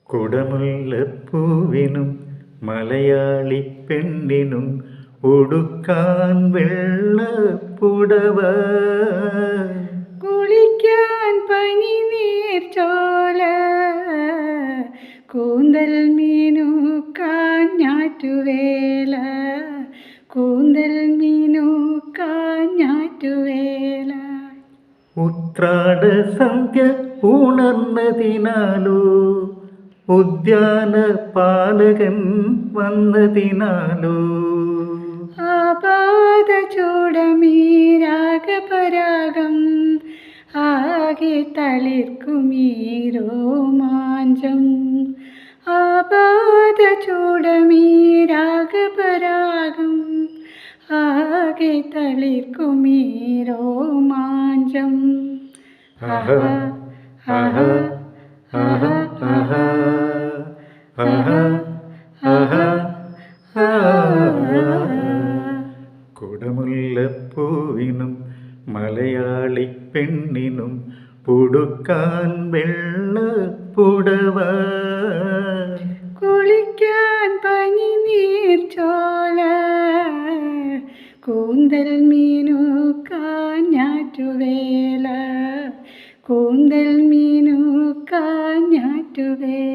കുടമുല്ലപ്പൂവിനും മലയാളി പെണ്ണിനും ഉടുക്കാൻ വെള്ളപ്പുടവ, കുളിക്കാൻ പനിനീർച്ചോല, കൂന്തൽ മീനുക്കാൻ ഞാറ്റുവേല, കൂന്തൽ മീനുക്കാൻ ഞാറ്റുവേല. ഉത്രാട സന്ധ്യ ഉണർന്നതിനാലോ, ഉദ്യാന പാലകൻ വന്നതിനാലോ, ആപാദ ചൂടമീ രാഗപരാഗം ആകെ തളിർക്കുമീ രോമാഞ്ചം. ആപാദ ചൂടമീ രാഗപരാഗം ആകെ തളിർക്കുമീ രോമാഞ്ചം. ആഹാ ആഹാ ആഹാ ആഹാ ആഹാ ആഹാ. കുടമുല്ലപ്പൂവിനും മലയാളി പെണ്ണിനും ഉടുക്കാൻ വെള്ളപ്പുടവ, കുളിക്കാൻ പനിനീർച്ചോല, കൂന്തൽ മീനുക്കാൻ ഞാറ്റുവേല, കൂന്തൽ മീനുക്കാൻ ഞാറ്റുവേല.